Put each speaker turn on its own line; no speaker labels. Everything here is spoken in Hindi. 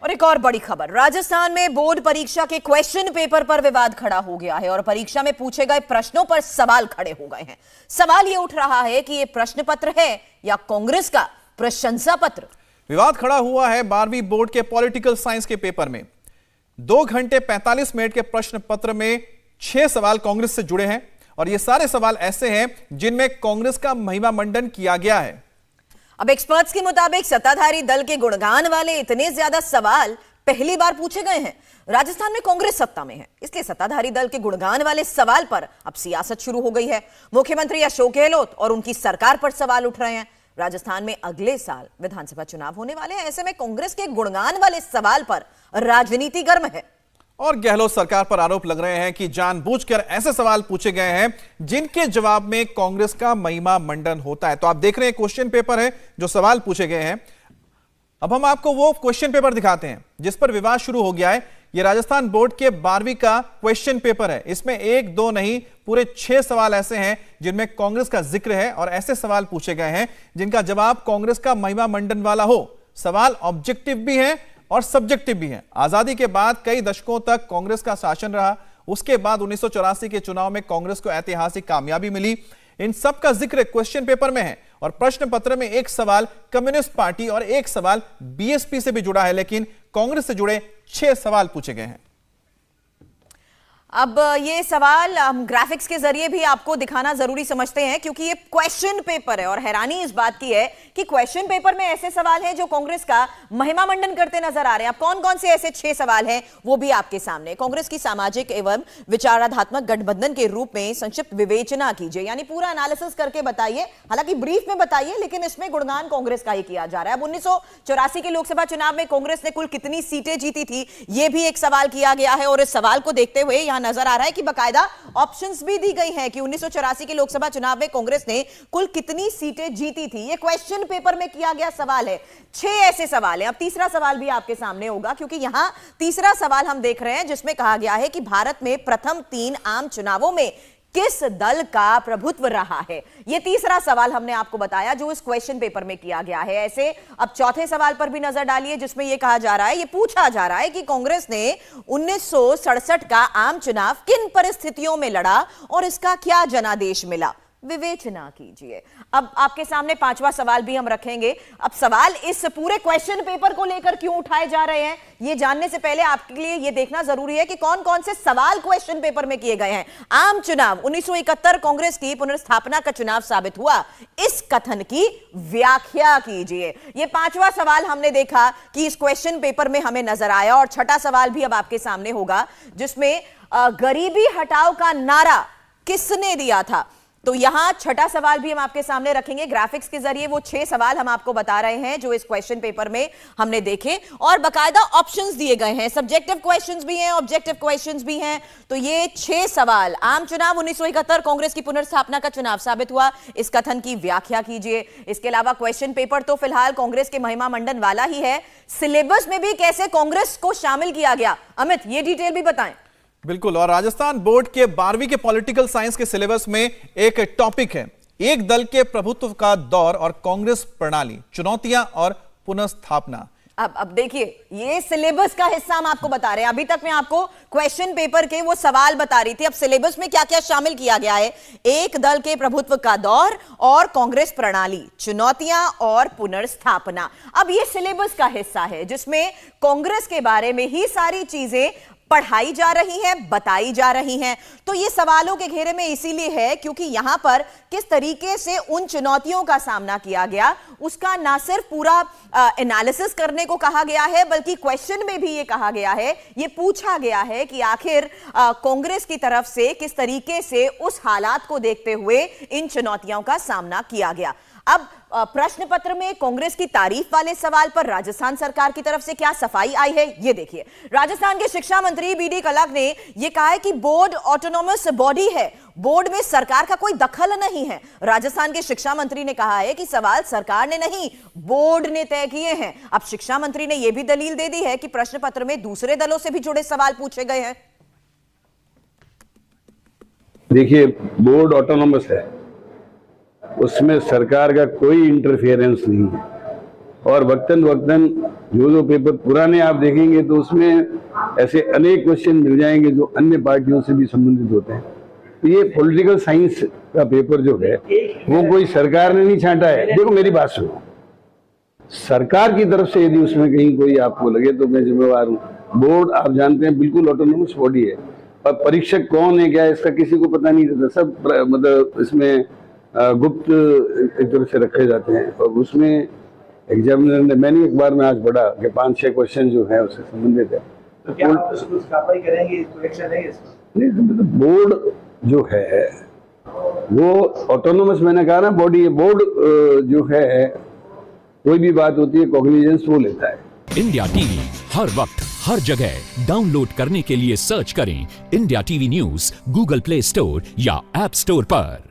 और एक और बड़ी खबर, राजस्थान में बोर्ड परीक्षा के क्वेश्चन पेपर पर विवाद खड़ा हो गया है और परीक्षा में पूछे गए प्रश्नों पर सवाल खड़े हो गए हैं। सवाल यह उठ रहा है कि यह प्रश्न पत्र है या कांग्रेस का प्रशंसा पत्र।
विवाद खड़ा हुआ है 12वीं बोर्ड के पॉलिटिकल साइंस के पेपर में। 2 घंटे 45 मिनट के प्रश्न पत्र में 6 सवाल कांग्रेस से जुड़े हैं और ये सारे सवाल ऐसे हैं जिनमें कांग्रेस का महिमा मंडन किया गया है।
अब एक्सपर्ट्स के मुताबिक सत्ताधारी दल के गुणगान वाले इतने ज्यादा सवाल पहली बार पूछे गए हैं। राजस्थान में कांग्रेस सत्ता में है, इसलिए सत्ताधारी दल के गुणगान वाले सवाल पर अब सियासत शुरू हो गई है। मुख्यमंत्री अशोक गहलोत और उनकी सरकार पर सवाल उठ रहे हैं। राजस्थान में अगले साल विधानसभा चुनाव होने वाले हैं, ऐसे में कांग्रेस के गुणगान वाले सवाल पर राजनीति गर्म है।
और गहलोत सरकार पर आरोप लग रहे हैं कि जानबूझकर ऐसे सवाल पूछे गए हैं जिनके जवाब में कांग्रेस का महिमा मंडन होता है। तो आप देख रहे हैं क्वेश्चन पेपर है जो सवाल पूछे गए हैं। अब हम आपको वो क्वेश्चन पेपर दिखाते हैं जिस पर विवाद शुरू हो गया है। यह राजस्थान बोर्ड के 12वीं का क्वेश्चन पेपर है। इसमें 1, 2 नहीं, पूरे 6 सवाल ऐसे हैं जिनमें कांग्रेस का जिक्र है और ऐसे सवाल पूछे गए हैं जिनका जवाब कांग्रेस का महिमा मंडन वाला हो। सवाल ऑब्जेक्टिव भी है और सब्जेक्टिव भी है। आजादी के बाद कई दशकों तक कांग्रेस का शासन रहा, उसके बाद 1984 के चुनाव में कांग्रेस को ऐतिहासिक कामयाबी मिली। इन सब का जिक्र क्वेश्चन पेपर में है और प्रश्न पत्र में एक सवाल कम्युनिस्ट पार्टी और एक सवाल बीएसपी से भी जुड़ा है, लेकिन कांग्रेस से जुड़े 6 सवाल पूछे गए हैं।
अब ये सवाल हम ग्राफिक्स के जरिए भी आपको दिखाना जरूरी समझते हैं क्योंकि ये क्वेश्चन पेपर है और हैरानी इस बात की है कि क्वेश्चन पेपर में ऐसे सवाल हैं जो कांग्रेस का महिमा मंडन करते नजर आ रहे हैं। अब कौन कौन से ऐसे 6 सवाल हैं वो भी आपके सामने। कांग्रेस की सामाजिक एवं विचारात्मक गठबंधन के रूप में संक्षिप्त विवेचना कीजिए, यानी पूरा एनालिसिस करके बताइए, हालांकि ब्रीफ में बताइए, लेकिन इसमें गुणगान कांग्रेस का ही किया जा रहा है। अब 1984 के लोकसभा चुनाव में कांग्रेस ने कुल कितनी सीटें जीती थी, यह भी एक सवाल किया गया है और इस सवाल को देखते हुए यहां नजर आ रहा है कि बकायदा ऑप्शंस भी दी गई हैं कि 1984 के लोकसभा चुनाव में कांग्रेस ने कुल कितनी सीटें जीती थी। यह क्वेश्चन पेपर में किया गया सवाल है। 6 ऐसे सवाल हैं। अब तीसरा सवाल भी आपके सामने होगा क्योंकि यहां तीसरा सवाल हम देख रहे हैं जिसमें कहा गया है कि भारत में प्रथम 3 आम चुनावों में किस दल का प्रभुत्व रहा है। यह तीसरा सवाल हमने आपको बताया जो इस क्वेश्चन पेपर में किया गया है। ऐसे अब चौथे सवाल पर भी नजर डालिए जिसमें यह कहा जा रहा है, यह पूछा जा रहा है कि कांग्रेस ने 1967 का आम चुनाव किन परिस्थितियों में लड़ा और इसका क्या जनादेश मिला। विवेचना कीजिए। अब आपके सामने 5वां सवाल भी हम रखेंगे। अब सवाल इस पूरे क्वेश्चन पेपर को लेकर क्यों उठाए जा रहे हैं, यह जानने से पहले आपके लिए यह देखना जरूरी है कि कौन कौन से सवाल क्वेश्चन पेपर में किए गए हैं। आम चुनाव 1971 कांग्रेस की पुनर्स्थापना का चुनाव साबित हुआ, इस कथन की व्याख्या कीजिए। यह 5वां सवाल हमने देखा कि इस क्वेश्चन पेपर में हमें नजर आया और छठा सवाल भी अब आपके सामने होगा जिसमें गरीबी हटाओ का नारा किसने दिया था। तो यहां छठा सवाल भी हम आपके सामने रखेंगे। ग्राफिक्स के जरिए वो 6 सवाल हम आपको बता रहे हैं जो इस क्वेश्चन पेपर में हमने देखे और बकायदा ऑप्शंस दिए गए हैं। सब्जेक्टिव क्वेश्चंस भी हैं, ऑब्जेक्टिव क्वेश्चंस भी हैं। तो ये 6 सवाल, आम चुनाव 1971 कांग्रेस की पुनर्स्थापना का चुनाव साबित हुआ, इस कथन की व्याख्या कीजिए। इसके अलावा क्वेश्चन पेपर तो फिलहाल कांग्रेस के महिमा मंडन वाला ही है। सिलेबस में भी कैसे कांग्रेस को शामिल किया गया, अमित ये डिटेल भी बताएं।
बिल्कुल, और राजस्थान बोर्ड के 12वीं के पॉलिटिकल साइंस के सिलेबस में एक टॉपिक है एक दल के प्रभुत्व का दौर और कांग्रेस प्रणाली, चुनौतियां और पुनर्स्थापना।
अब देखिए, ये सिलेबस का हिस्सा हम आपको बता रहे हैं। अभी तक मैं आपको क्वेश्चन पेपर के वो सवाल बता रही थी, अब सिलेबस में क्या क्या शामिल किया गया है। एक दल के प्रभुत्व का दौर और कांग्रेस प्रणाली, चुनौतियां और पुनर्स्थापना। अब ये सिलेबस का हिस्सा है जिसमें कांग्रेस के बारे में ही सारी चीजें पढ़ाई जा रही हैं, बताई जा रही हैं। तो ये सवालों के घेरे में इसीलिए है क्योंकि यहां पर किस तरीके से उन चुनौतियों का सामना किया गया उसका ना सिर्फ पूरा एनालिसिस करने को कहा गया है बल्कि क्वेश्चन में भी ये कहा गया है, ये पूछा गया है कि आखिर कांग्रेस की तरफ से किस तरीके से उस हालात को देखते हुए इन चुनौतियों का सामना किया गया। अब प्रश्न पत्र में कांग्रेस की तारीफ वाले सवाल पर राजस्थान सरकार की तरफ से क्या सफाई आई है ये देखिए। राजस्थान के शिक्षा मंत्री बीडी कल्लक ने यह कहा है कि बोर्ड ऑटोनोमस बॉडी है, बोर्ड में सरकार का कोई दखल नहीं है। राजस्थान के शिक्षा मंत्री ने कहा है कि सवाल सरकार ने नहीं बोर्ड ने तय किए हैं। अब शिक्षा मंत्री ने यह भी दलील दे दी है कि प्रश्न पत्र में दूसरे दलों से भी जुड़े सवाल पूछे गए हैं।
देखिए, बोर्ड ऑटोनोमस है, उसमें सरकार का कोई इंटरफेरेंस नहीं है। और वक्तन वक्तन जो पेपर पुराने आप देखेंगे तो उसमें ऐसे अनेक क्वेश्चन मिल जाएंगे जो अन्य पार्टियों से भी संबंधित होते हैं। तो ये पॉलिटिकल साइंस का पेपर जो है वो कोई सरकार ने नहीं छांटा है। देखो मेरी बात सुनो, सरकार की तरफ से यदि उसमें कहीं कोई आपको लगे तो मैं जिम्मेवार हूँ। बोर्ड आप जानते हैं बिल्कुल ऑटोनोमस बॉडी है और परीक्षक कौन है क्या है इसका किसी को पता नहीं रहता। सब मतलब इसमें गुप्त एक तरह से रखे जाते हैं और उसमें एग्जामिनर ने, मैंने एक बार में आज पढ़ा कि 5-6 क्वेश्चन जो है उससे संबंधित है।
तो क्या आप उसको कार्रवाई करेंगे, कोई एक्शन लेंगे इसमें?
नहीं, मतलब बोर्ड जो है वो ऑटोनोमस, मैंने कहा ना, बॉडी है। बोर्ड जो है कोई भी बात होती है कॉग्निजेंस वो लेता है।
इंडिया टीवी हर वक्त हर जगह डाउनलोड करने के लिए सर्च करें India TV news Google play store या ऐप स्टोर पर।